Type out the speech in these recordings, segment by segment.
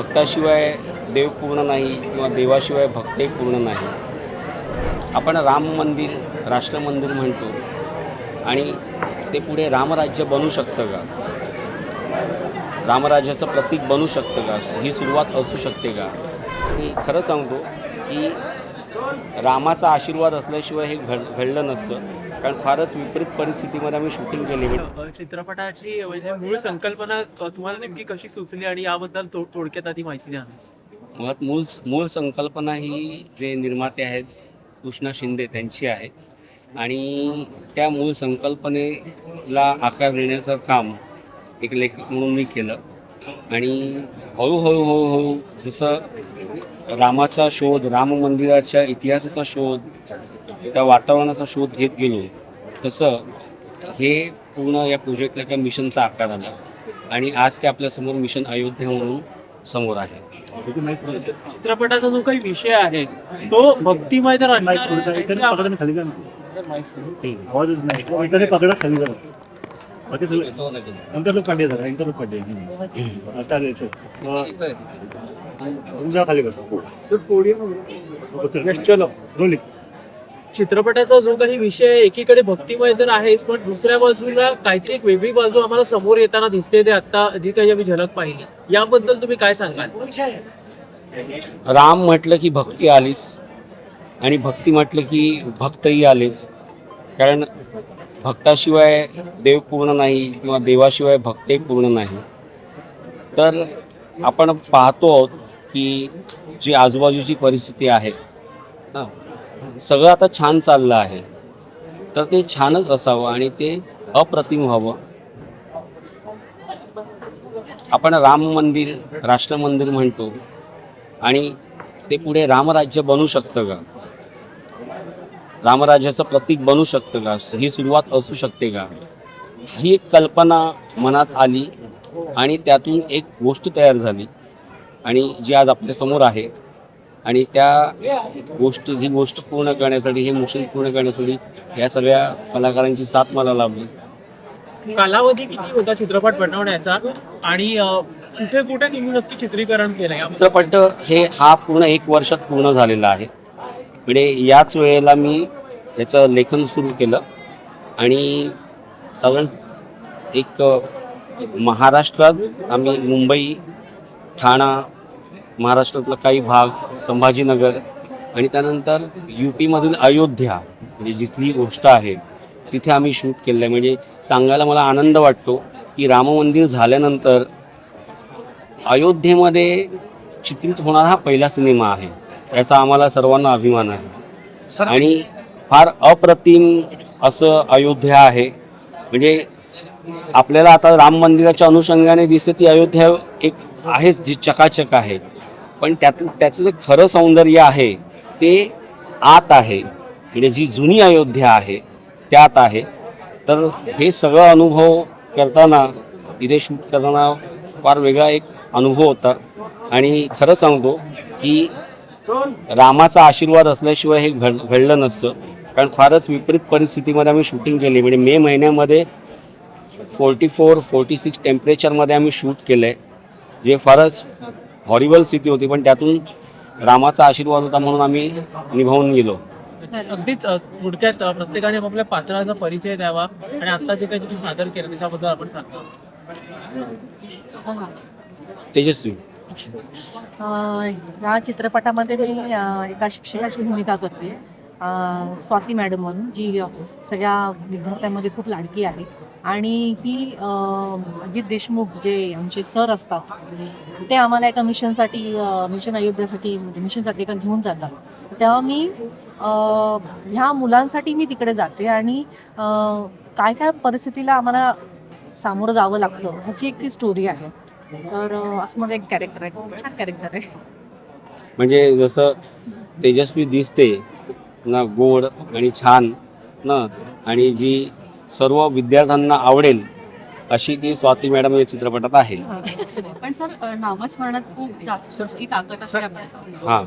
भक्ताशिवाय देव पूर्ण नाही किंवा देवाशिवाय भक्तही पूर्ण नाही. आपण राम मंदिर राष्ट्र मंदिर म्हणतो आणि ते पुढे रामराज्य बनू शकतं का? रामराज्याचं प्रतीक बनू शकतं का? ही सुरुवात असू शकते का? मी खरं सांगतो की रामाचा आशीर्वाद असल्याशिवाय हे घडलं नसतं. कारण फारच विपरीत परिस्थितीमध्ये आम्ही शूटिंग केली. चित्रपटाची म्हणजे मूळ संकल्पना तुम्हाला नेमकी कशी सुचली आणि याबद्दल थोडक्यात आधी माहिती द्या. मुळात मूळ संकल्पना ही जे निर्माते आहेत कृष्णा शिंदे त्यांची आहे आणि त्या मूळ संकल्पनेला आकार देण्याचं काम एक लेखक म्हणून मी केलं. आणि हळूहळू हळूहळू जसं रामाचा शोध, राम मंदिराच्या इतिहासाचा शोध, त्या वातावरणाचा शोध घेत गेलो तसं हे पूर्ण या प्रोजेक्टला एका मिशनचा आकार आला आणि आज ते आपल्यासमोर मिशन अयोध्या म्हणून समोर आहे. चित्रपटाचा जो काही विषय आहे तो भक्तिमय तर असणार आहे. चित्रपटाचा जो काही विषय आहे, एकीकडे भक्तिमय तर आहेच, पण दुसऱ्या बाजूला काहीतरी एक वेगळी बाजू आम्हाला समोर येताना दिसते. ते आता जी काही आम्ही झलक पाहिली, याबद्दल तुम्ही काय सांगाल? राम म्हटलं की भक्ती आलीच आणि भक्ती म्हटलं की भक्तही आलेच. कारण भक्ताशिवाय देव पूर्ण नाही किंवा देवाशिवाय भक्तही पूर्ण नाही. तर आपण पाहतो आहोत की जी आजूबाजूची परिस्थिती आहे ना, सगळं आता छान चाललं आहे. तर ते छानच असावं आणि ते अप्रतिम व्हावं. आपण राम मंदिर राष्ट्र मंदिर म्हणतो आणि ते पुढे रामराज्य बनू शकतं का? रामराज्याचं प्रतीक बनू शकतं का? ही सुरुवात असू शकते का? ही एक कल्पना मनात आली आणि त्यातून एक गोष्ट तयार झाली आणि जी आज आपल्यासमोर आहे. आणि ही गोष्ट पूर्ण करण्यासाठी, हे मिशन पूर्ण करण्यासाठी या सगळ्या कलाकारांची साथ मला लाभली. कालावधी किती होता चित्रपट बनवण्याचा आणि कुठे कुठे तुम्ही नक्की चित्रीकरण केलंय? चित्रपट हा पूर्ण 1 वर्षात पूर्ण झालेला आहे. म्हणजे याच वेळेला मी याचं लेखन सुरू केलं आणि साधारण एक महाराष्ट्रात आम्ही मुंबई, ठाणा, महाराष्ट्रातला काही भाग, संभाजीनगर आणि त्यानंतर UP मधील अयोध्या म्हणजे जिथली गोष्ट आहे तिथे आम्ही शूट केलं आहे. म्हणजे सांगायला मला आनंद वाटतो की राम मंदिर झाल्यानंतर अयोध्येमध्ये चित्रित होणारा हा पहिला सिनेमा आहे. याचा आम्हाला सर्वांना अभिमान आहे आणि फार अप्रतिम असं अयोध्या आहे. म्हणजे आपल्याला आता राम मंदिराच्या अनुषंगाने दिसते ती अयोध्या एक आहेच जी चकाचक आहे, पण त्याचं जे खरं सौंदर्य आहे ते आत आहे. म्हणजे जी जुनी अयोध्या आहे त्यात आहे. तर हे सगळं अनुभव करताना, इथे शूट करताना फार वेगळा एक अनुभव होता. आणि खरं सांगतो की रामाचा आशीर्वाद असल्याशिवाय हे घडलं नसतं. कारण फारच विपरीत परिस्थितीमध्ये आम्ही शूटिंग केली. म्हणजे मे महिन्यामध्ये 44-46 टेम्परेचरमध्ये आम्ही शूट केलं आहे, जे फारच हॉरिबल स्थिती होती, पण त्यातून रामाचा आशीर्वाद होता म्हणून आम्ही निभावून गेलो. अगदीच थोडक्यात प्रत्येकाने आपल्या पात्राचा परिचय द्यावा आणि आता जे काही तुम्ही सादर केलं त्याच्याबद्दल आपण सांगा. तेजस्वी या चित्रपटामध्ये मी एका शिक्षकाची भूमिका करते, स्वाती मॅडम म्हणून, जी सगळ्या विद्यार्थ्यांमध्ये खूप लाडकी आहे. आणि ही अजित देशमुख जे आमचे सर असतात ते आम्हाला एका मिशनसाठी, मिशन अयोध्यासाठी, मिशनसाठी एका घेऊन जातात. तेव्हा मी ह्या मुलांसाठी मी तिकडे जाते आणि काय काय परिस्थितीला आम्हाला सामोरं जावं लागतं ह्याची एक ती स्टोरी आहे. तर असं माझं एक कॅरेक्टर आहे, खूप छान कॅरेक्टर आहे. म्हणजे जसं तेजस्वी दिसते ना, गोड आणि छान ना, आणि जी सर्व विद्यार्थ्यांना आवडेल अशी ती स्वाती मॅडम या चित्रपटात आहे. पण सर, नामस्मरणात खूप जास्त ताकद असते आपल्या. हां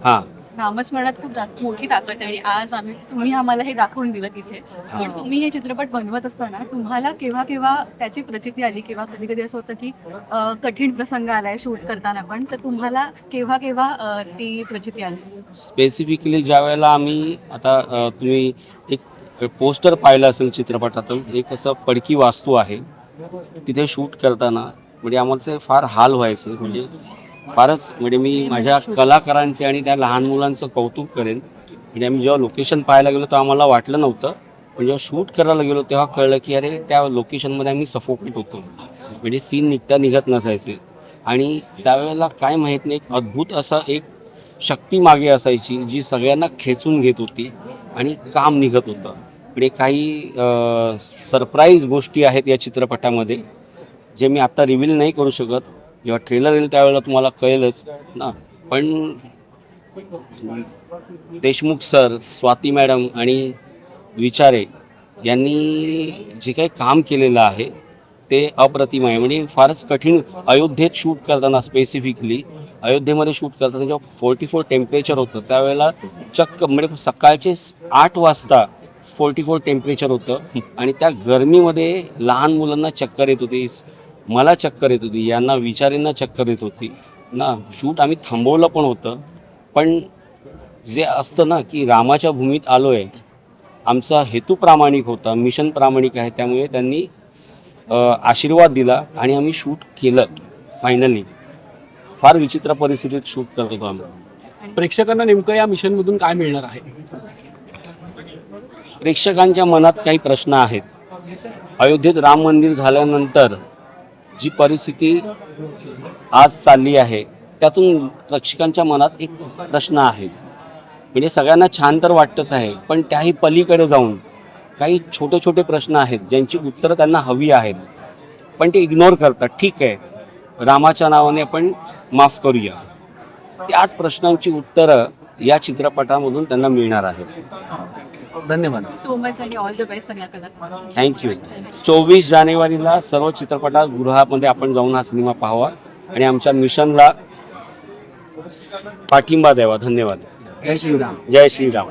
हां नामस्मरणात खूप मोठी ताकद आहे आणि आज तुम्ही आम्हाला हे दाखवून दिलं तिथे. पण तुम्ही हे चित्रपट बनवत असताना तुम्हाला केव्हा केव्हा त्याची प्रचिती आली, किंवा कधी कधी असं होतं की कठीण प्रसंग आलाय शूट करताना, पण तर तुम्हाला केव्हा केव्हा ती प्रचिती आली? स्पेसिफिकली ज्या वेळेला आम्ही आता तुम्ही एक पोस्टर पाहिलं असेल चित्रपटातून, एक असं पडकी वास्तू आहे तिथे शूट करताना म्हणजे आम्हाला फार हाल व्हायचे. म्हणजे फारच म्हणजे मी माझ्या कलाकारांचे आणि त्या लहान मुलांचं कौतुक करेन. म्हणजे आम्ही जेव्हा लोकेशन पाहायला गेलो तेव्हा आम्हाला वाटलं नव्हतं, पण जेव्हा शूट करायला गेलो तेव्हा कळलं की अरे त्या लोकेशनमध्ये आम्ही सफोकेट होतो. म्हणजे सीन निघत नसायचे. आणि त्यावेळेला काय माहीत नाही, एक अद्भुत असा एक शक्ती मागे असायची जी सगळ्यांना खेचून घेत होती आणि काम निघत होतं. म्हणजे काही सरप्राईज गोष्टी आहेत या चित्रपटामध्ये जे मी आत्ता रिव्हील नाही करू शकत. जेव्हा ट्रेलर येईल त्यावेळेला तुम्हाला कळेलच ना. पण देशमुख सर, स्वाती मॅडम आणि विचारे यांनी जे काही काम केलेलं आहे ते अप्रतिम आहे. म्हणजे फारच कठीण अयोध्येत शूट करताना, स्पेसिफिकली अयोध्येमध्ये शूट करताना जेव्हा 44 टेम्परेचर होतं त्यावेळेला चक्क म्हणजे सकाळचे 8 वाजता 44 टेम्परेचर होतं आणि त्या गरमीमध्ये लहान मुलांना चक्कर येत होती, मला चक्कर येत होती, यांना विचारेंना चक्कर येत होती ना. शूट आम्ही थांबवलं पण होतं. पण जे असतं ना की रामाच्या भूमीत आलो आहे, आमचा हेतू प्रामाणिक होता, मिशन प्रामाणिक आहे, त्यामुळे त्यांनी आशीर्वाद दिला आणि आम्ही शूट केलं फायनली. फार विचित्र परिस्थितीत शूट करत होतो आम्ही. प्रेक्षकांना नेमकं या मिशनमधून काय मिळणार आहे? प्रेक्षकांच्या मनात काही प्रश्न आहेत. अयोध्येत राम मंदिर झाल्यानंतर जी परिस्थिती आज चालली आहे त्यातून प्रेक्षकांच्या मनात एक प्रश्न आहे. म्हणजे सगळ्यांना छान तर वाटतंच आहे, पण त्याही पलीकडे जाऊन काही छोटे छोटे प्रश्न आहेत ज्यांची उत्तरं त्यांना हवी आहेत, पण ते इग्नोर करतात. ठीक आहे, रामाच्या नावाने आपण माफ करूया. त्याच प्रश्नांची उत्तरं या चित्रपटामधून त्यांना मिळणार आहेत. धन्यवाद. सो मच आणि ऑल द बेस्ट सगळ्या कलाकारांना. थँक्यू. 24 जानेवारीला सर्व चित्रपटगृहामध्ये आपण जाऊन हा सिनेमा पाहावा आणि आमच्या मिशनला पाठिंबा द्यावा. धन्यवाद. जय श्रीराम. जय श्रीराम.